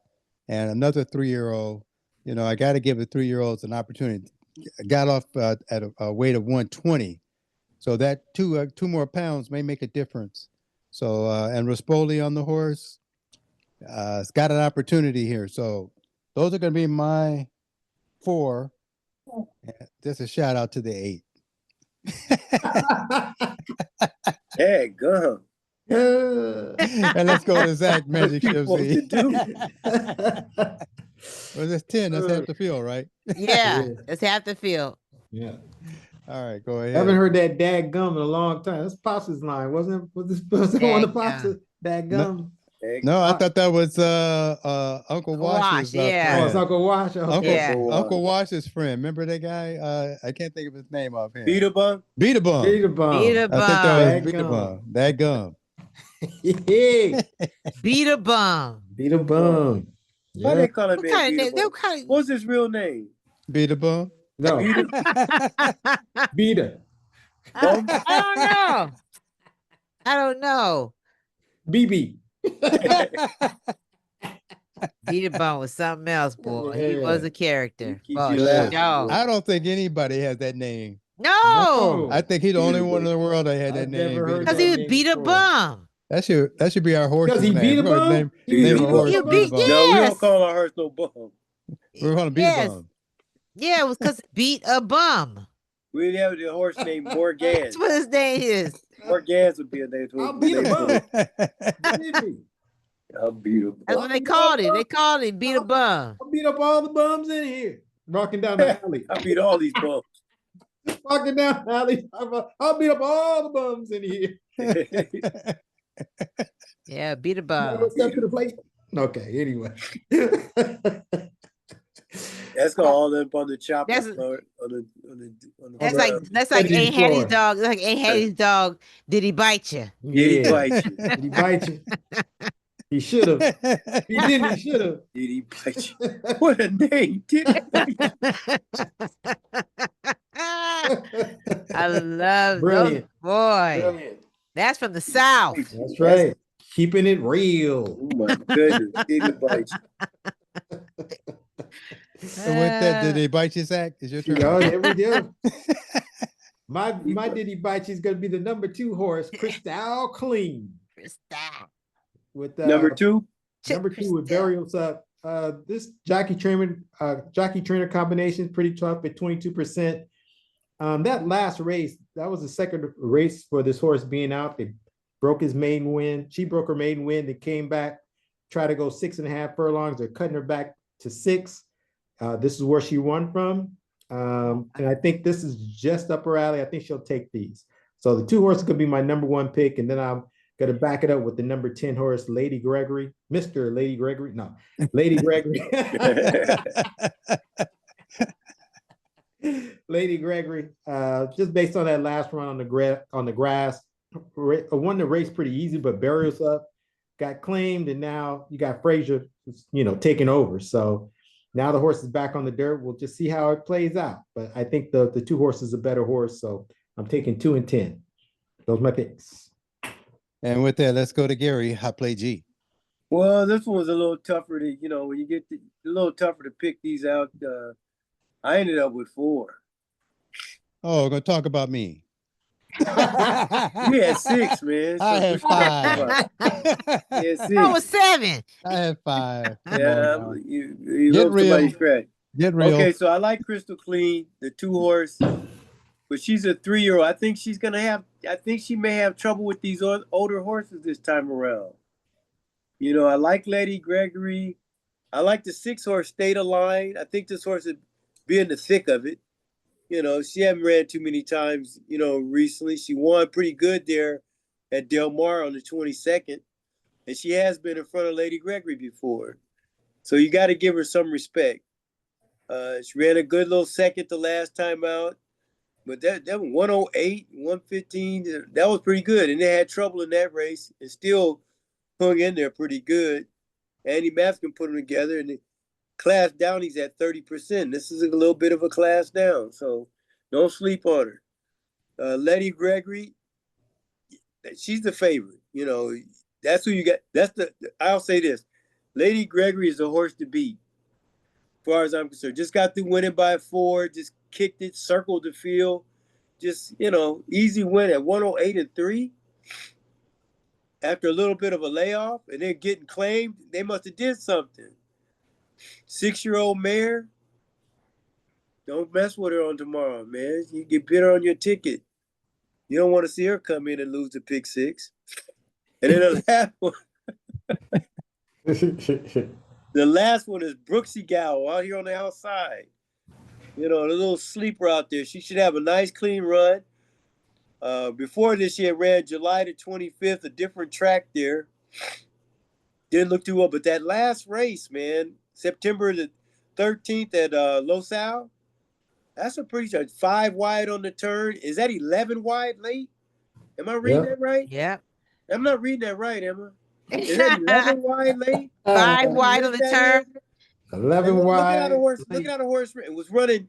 and another 3-year-old. You know, I got to give the 3-year-olds an opportunity. I got off at a weight of 120, so that two more pounds may make a difference. So and Rispoli on the horse, it's got an opportunity here. So those are going to be my 4. Just a shout out to the 8. Yeah, go. And let's go to Zach Magic What you Shift want Z. to do? Well, that's 10. That's half the field, right? Yeah, Yeah. it's half the field. Yeah. All right, go I ahead. haven't heard that dad gum in a long time. That's Pops' line, wasn't it? Was this one of Pops' dad gum? No, I thought that was Uncle Wash's yeah. friend. Oh, it's Uncle Wash. Okay. Yeah. Uncle Wash's friend. Remember that guy? I can't think of his name off here. Beat a bum. Beat a bum. Beat a bum. Beat a I think that was That Beat a gum. bum. That gum. Yeah. Beat a bum. Beat a bum. Why Yeah. they call him What kind of Beat a name? bum? What kind of... What's his real name? Beat a bum. No, beat her. I don't know. BB. Beat a bum was something else, boy. He Yeah. was a character. Keep Oh, you laughing, no. I don't think anybody has that name. No. I think he's the only Beat a one in bum. the world that had that I've name. never Beat a heard Because bum. he that would beat a before. bum. That should be our horse's Because he name. beat a We're gonna bum? Name, He name beat a a horse. bum? Beat a bum. No, we Yes. don't call our horse no bum. We're gonna beat Yes. a bum. Yeah, it was because beat a bum. We have the horse named Morgan. That's what his name is. Morgan would be a name. I'll beat a bum. I'll beat a That's bum. what they called him. They called him beat a bum. I'll beat up all the bums in here. Walking down the alley. I beat all these bums. Walking down the alley. I'll beat up all the bums in here. Yeah, beat a Never bum. step to the plate. Okay, anyway. That's gonna all up on the chopper That's- floor. On the That's ground. like Cutting Aunt Hattie's floor. dog. Like Aunt Hattie's dog. Did he bite you? Did he Yeah. bite you? Did he bite you? He should have. He didn't. He should have. Did he bite you? What a name! Did he bite you? I love those. Brilliant. Boy. Brilliant. That's from the South. That's right. Keeping it real. Oh my goodness! Did he bite you? So with that, did they bite you, Zach? Is your turn? Yeah, there we go. My Diddy Bite is gonna be the number 2 horse, Crystal Clean. Stop. With Number 2. Number 2 with Burials Up. This jockey trainer combination is pretty tough at 22%. That last race, that was the second race for this horse being out. They broke his maiden win. She broke her maiden win. They came back, tried to go 6.5 furlongs. They're cutting her back to 6. This is where she won from. And I think this is just up her alley. I think she'll take these. So the 2 horses could be my number 1 pick. And then I'm going to back it up with the number 10 horse, Lady Gregory. Mr. Lady Gregory. No, Lady Gregory. Lady Gregory, just based on that last run on the grass, won the race pretty easy, but Burials Up got claimed, and now you got Frazier, taking over. So now the horse is back on the dirt. We'll just see how it plays out. But I think the 2 horses are a better horse, so I'm taking 2 and 10. Those are my picks. And with that, let's go to Gary. Hot play G. Well, this one was a little tougher to, when you get a little tougher to pick these out. I ended up with 4. Oh, we're gonna talk about me. You had 6, man. I had 5. You had 6. I was 7. I had 5. Come Yeah, on now. you Get love somebody's real. scratch. Get real. Okay, so I like Crystal Clean, the 2 horse, but she's a 3-year-old. I think she may have trouble with these older horses this time around. I like Lady Gregory. I like the 6 horse State of Line. I think this horse would be in the thick of it. She hasn't ran too many times, recently. She won pretty good there at Del Mar on the 22nd. And she has been in front of Lady Gregory before. So you got to give her some respect. She ran a good little second the last time out. But that 108, 115, that was pretty good. And they had trouble in that race and still hung in there pretty good. Andy Maskin put them together, and the class down, he's at 30%. This is a little bit of a class down, so don't sleep on her. Lady Gregory, she's the favorite. That's who you got. I'll say this. Lady Gregory is the horse to beat, as far as I'm concerned. Just got through winning by 4, just kicked it, circled the field. Just, easy win at 108-3. After a little bit of a layoff, and then getting claimed, they must have did something. 6-year-old mare. Don't mess with her on tomorrow, man. You get bid her on your ticket. You don't want to see her come in and lose the pick 6. And then the last one. The last one is Brooksy Gal out here on the outside. The little sleeper out there. She should have a nice, clean run. Before this, she had ran July the 25th, a different track there. Didn't look too well. But that last race, man, September the 13th at Los Al, that's a pretty shot. 5 wide on the turn. Is that 11 wide late? Am I reading that right? Yeah. I'm not reading that right, Emma. Is that 11 wide late? 5 wide on the turn. 11 wide. Look at how the horse it was running.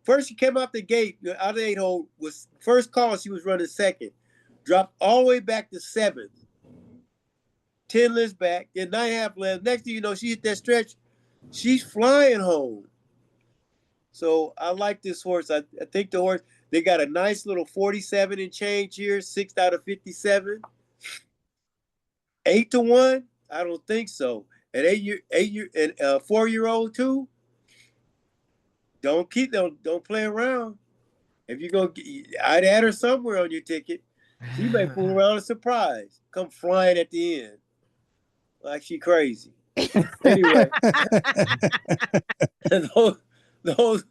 First, she came out the gate, out of the 8 hole, was first call, she was running second. Dropped all the way back to 7th. 10 lengths back, then 9.5 lengths. Next thing you know, she hit that stretch. She's flying home. So I like this horse. I think the horse, they got a nice little 47 and change here, 6 out of 57. 8-1? I don't think so. And 4-year-old too? Don't play around. If you go, I'd add her somewhere on your ticket. She may fool around a surprise. Come flying at the end. Like she crazy. Anyway. those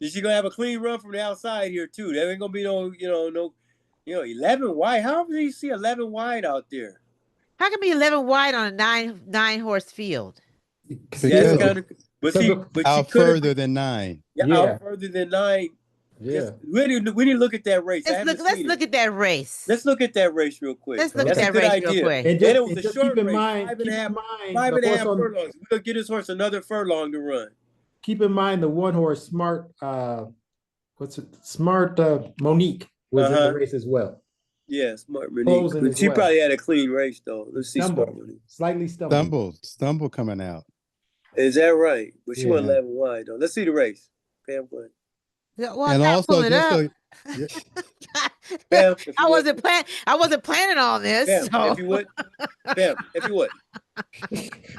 she's gonna have a clean run from the outside here too. There ain't gonna be no 11 wide. How do you see 11 wide out there? How can be 11 wide on a nine horse field? That's kind of, but out further than 9. Yeah, out further than 9. Yeah. We need to look at that race. Let's look at that race. Let's look at that race real quick. Let's look at that race real quick. And it was a just short keep in race, mind, 5.5 furlongs. We're gonna get this horse another furlong to run. Keep in mind the one horse Smart Monique was in the race as well. Yeah, Smart Monique. But she probably had a clean race though. Let's see Smart Monique. Slightly stumbled. Stumble coming out. Is that right? But she went 11 wide though. Let's see the race. Okay, I'm going. Well, and also, just I wasn't planning on this. Bam, if you would.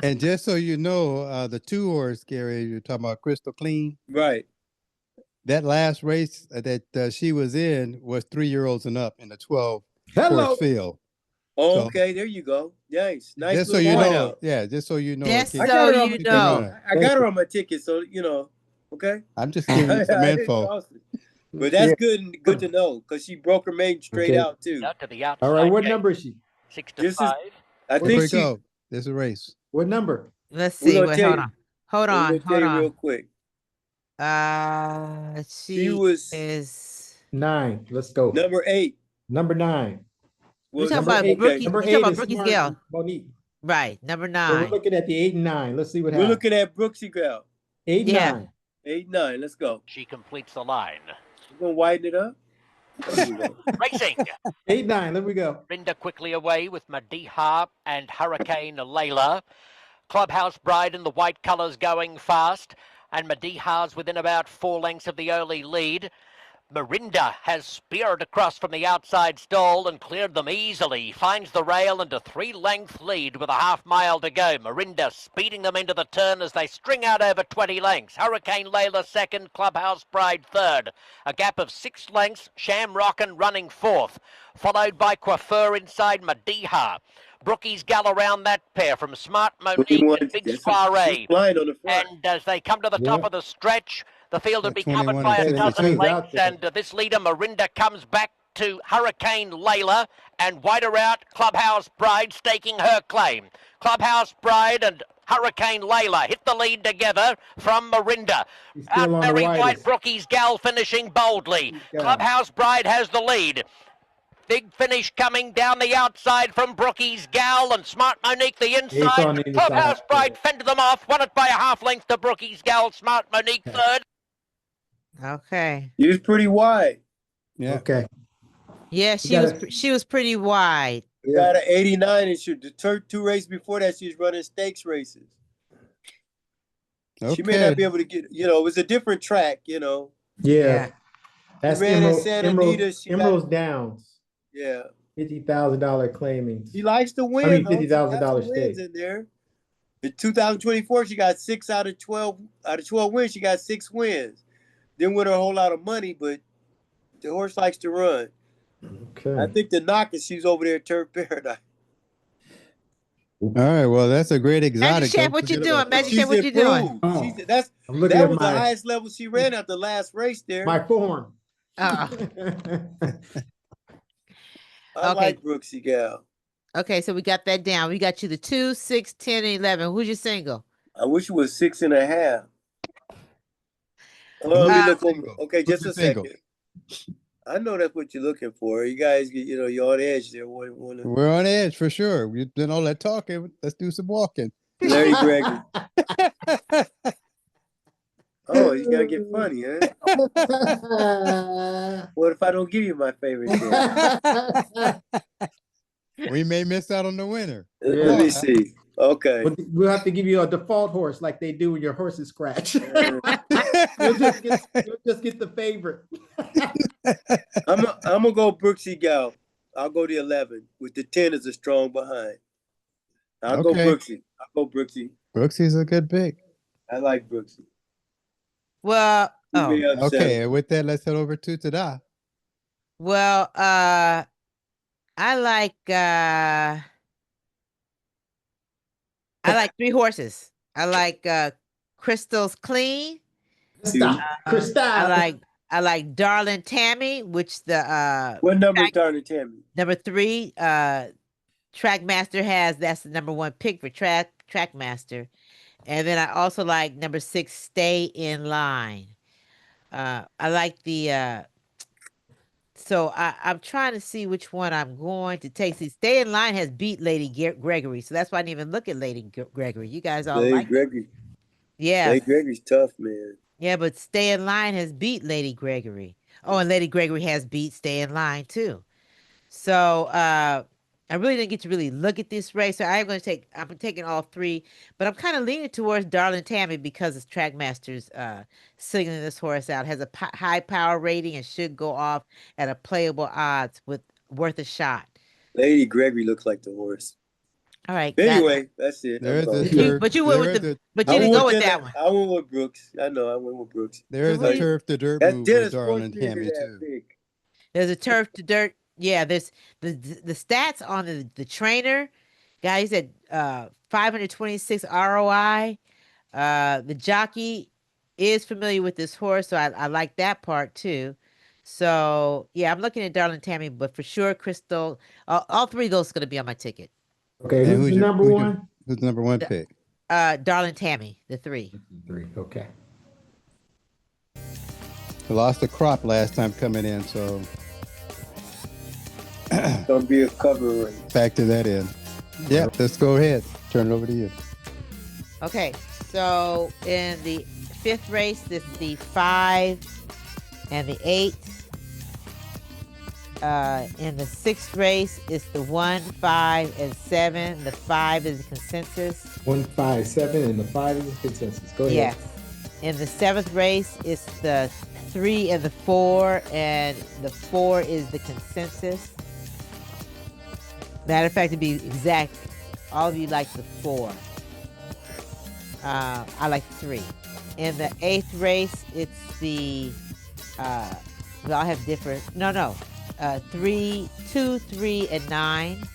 And just so you know, the 2 horse, Gary, you're talking about Crystal Clean. Right. That last race that she was in was 3-year-olds and up in the 12 horse field. Oh, okay, there you go. Nice. Just so you know. Yeah, just so you know. Just so you know. I got her on my ticket, so okay. I'm just giving you some info. Awesome. But that's good to know because she broke her maiden straight out too. Out to the outside. All right, what number is she? 6 to 5. I think she. Go. There's a race. What number? Let's see. Wait, hold on. Real quick. She is 9. Let's go. Number 8. Number 9. We're talking about Brookie. We're talking about Brookie's Gal. Monique. Right, number 9. So we're looking at the 8 and 9. Let's see what happens. We're looking at Brooksy Gal. 8 and 9. 8 and 9. Let's go. She completes the line. We're gonna widen it up. Racing. 8 9. Let me go. Rinda quickly away with Madiha and Hurricane Layla. Clubhouse Bride in the white colours going fast. And Madiha's within about 4 lengths of the early lead. Mirinda has speared across from the outside stall and cleared them easily. Finds the rail and a 3-length lead with a half-mile to go. Mirinda speeding them into the turn as they string out over 20 lengths. Hurricane Layla second, Clubhouse Bride third. A gap of 6 lengths, Shamrockin running fourth. Followed by Coiffeur inside Madiha. Brookie's Gal around that pair from Smart Monique and Big Soiree. And as they come to the top of the stretch, the field would be covered by a dozen lengths, and this leader, Mirinda, comes back to Hurricane Layla, and wider out, Clubhouse Bride staking her claim. Clubhouse Bride and Hurricane Layla hit the lead together from Mirinda. Out very white, Brookie's Gal finishing boldly. Clubhouse Bride has the lead. Big finish coming down the outside from Brookie's Gal and Smart Monique the inside. Clubhouse Bride fended them off, won it by a half length to Brookie's Gal. Smart Monique third. Okay. He was pretty wide. Yeah. Okay. Yeah, she was pretty wide. Got an 89 and the 2 races before that she was running stakes races. She may not Okay. be able to get, it was a different track, Yeah. Yeah. That's ran at Emerald, Santa Emerald, Anita. Emerald's Downs. Yeah. $50,000 claimings. She likes to win, I mean, though. She got some $50,000 wins stake. in there. In 2024, she got 6 out of 12. Out of 12 wins, she got 6 wins. Didn't win her a whole lot of money, but the horse likes to run. Okay. I think the knock is she's over there at Turf Paradise. All right. Well, that's a great Magic exotic. Chef, Don't what you forget doing? about Magic those. Chef, what you doing? Improved. Oh, That I'm looking was at the my highest level she ran at the last race there. my form. Oh, I okay. like Brooksy Gal. Okay, so we got that down. We got you the 2, 6, 10, and 11. Who's your single? I wish it was 6.5. Let me look over. Okay, just a single? second. I know that's what you're looking for. You guys, you're on edge there. We're on edge for sure. We've done all that talking. Let's do some walking. Larry Gregory. Oh, you gotta get funny, huh? What if I don't give you my favorite then? We may miss out on the winner. Let me see. Okay. But we'll have to give you a default horse like they do when your horse is scratch. You'll just get the favorite. I'm gonna go Brooksy Gal. I'll go the 11 with the 10 as a strong behind. I'll go Brooksy. Brooksy's a good pick. I like Brooksy. Well, okay. And with that, let's head over to Tada. Well, I like 3 horses. I like Crystal's Clean. I like Darling Tammy, which the what number is Darling Tammy? Number 3. Trackmaster has, that's the number 1 pick for Trackmaster. And then I also like number 6, Stay in Line. I like the so I'm trying to see which one I'm going to take. See, Stay in Line has beat Lady Gregory, so that's why I didn't even look at Lady Gregory. You guys all Lady like Gregory. Yeah. Lady Gregory's tough, man. Yeah, but Stay in Line has beat Lady Gregory. Oh, and Lady Gregory has beat Stay in Line too. So I really didn't get to really look at this race. So I'm taking all 3, but I'm kind of leaning towards Darling Tammy because it's Trackmaster's signaling this horse out. Has a high power rating and should go off at a playable odds with worth a shot. Lady Gregory looks like the horse. All right. Anyway, that's it. But you went with but you didn't go with that one. I went with Brooks. I know I went with Brooks. There is a turf to dirt move with Darling Tammy too. There's a turf to dirt. Yeah, there's the stats on the trainer. Guys at 526 ROI. The jockey is familiar with this horse, so I like that part too. So yeah, I'm looking at Darling Tammy, but for sure, Crystal. All 3 of those are going to be on my ticket. Okay, who's the number 1? Who's the number 1 pick? Darling Tammy, the 3. 3. Okay. I lost the crop last time coming in, so gonna be a cover race. Factor that in. Yeah, let's go ahead. Turn it over to you. Okay, so in the 5th race, this is the 5 and the 8. In the 6th race, it's the 1, 5, and 7. The 5 is the consensus. 1, 5, 7, and the 5 is the consensus. Go ahead. Yes. In the 7th race, it's the 3 and the 4, and the 4 is the consensus. Matter of fact, to be exact, all of you like the 4. I like the 3. In the 8th race, it's the we all have different. 3, 2, 3, and 9.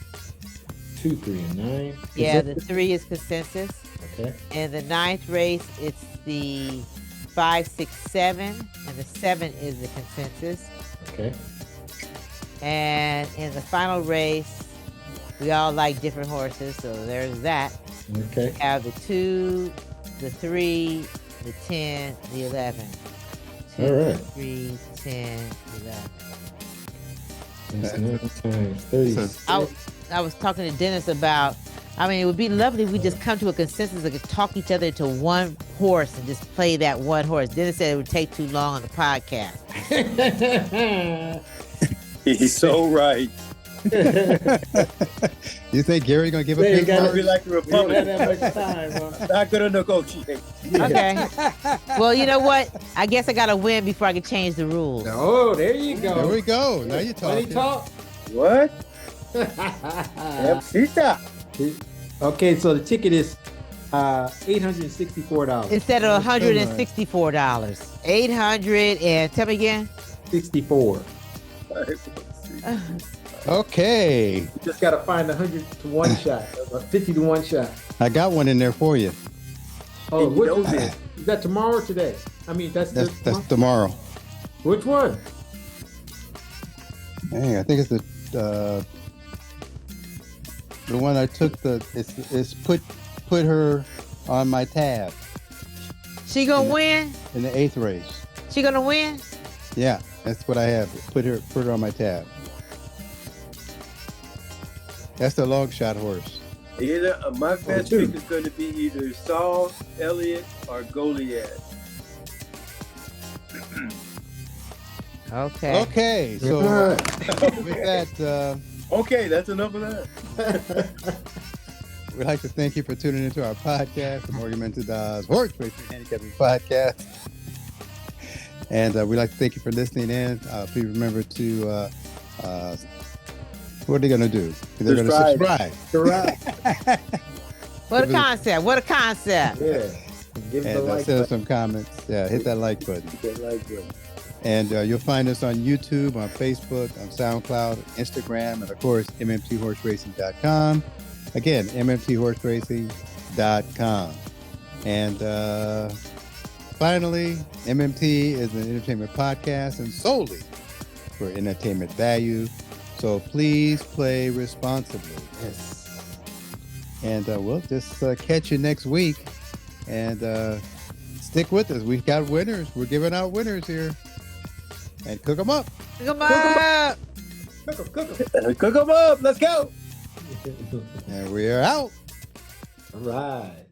2, 3, and 9. Yeah, the 3 is consensus. Okay. In the 9th race, it's the 5, 6, 7, and the 7 is the consensus. Okay. And in the final race, we all like different horses, so there's that. Okay. We have the 2, the 3, the 10, the 11. 2, all right. 3, 10, 11. That's 9 times 30. I was talking to Dennis about, it would be lovely if we just come to a consensus and could talk each other into one horse and just play that one horse. Dennis said it would take too long on the podcast. He's so right. You think Gary gonna give a There you pick? go. I'll be like the We don't have Republican. that much time, huh? Not gonna negotiate. Okay. Well, you know what? I guess I gotta win before I can change the rules. Oh, there you go. There we go. Now you're Money talking. talk. What? Mamacita. Okay, so the ticket is $864. Instead of $164. 800 and tell me again. 64. Okay, You just gotta find 100 to 1 shot, 50 to 1 shot. I got one in there for you. Oh, And you which know is this. it? Is that tomorrow or today? I mean, that's That's tomorrow. Which one? Hey, I think it's the one I took it's put her on my tab She gonna win? in the 8th race. She gonna win? Yeah, that's what I have. Put her on my tab. That's the long shot horse. Either my best two. pick is going to be either Saul, Elliott, or Goliath. Okay. Okay, so with that, Okay, that's enough of that. we'd like to thank you for tuning into our podcast, the Morgan MMT'S Horse Racing Handicapping Podcast. And we'd like to thank you for listening in. Please remember to, what are they going to do? They're going to subscribe. Correct. What a concept. What a concept. Yeah. Give it the And like send us button. some comments. Yeah, hit that like button. That like button. And you'll find us on YouTube, on Facebook, on SoundCloud, Instagram, and of course, MMTHorseRacing.com. Again, MMTHorseRacing.com. And finally, MMT is an entertainment podcast and solely for entertainment value. So please play responsibly. Yes. And we'll just catch you next week. And stick with us. We've got winners. We're giving out winners here. And cook them up. Come on. Cook 'em. Cook them up. Let's go. And we are out. All right.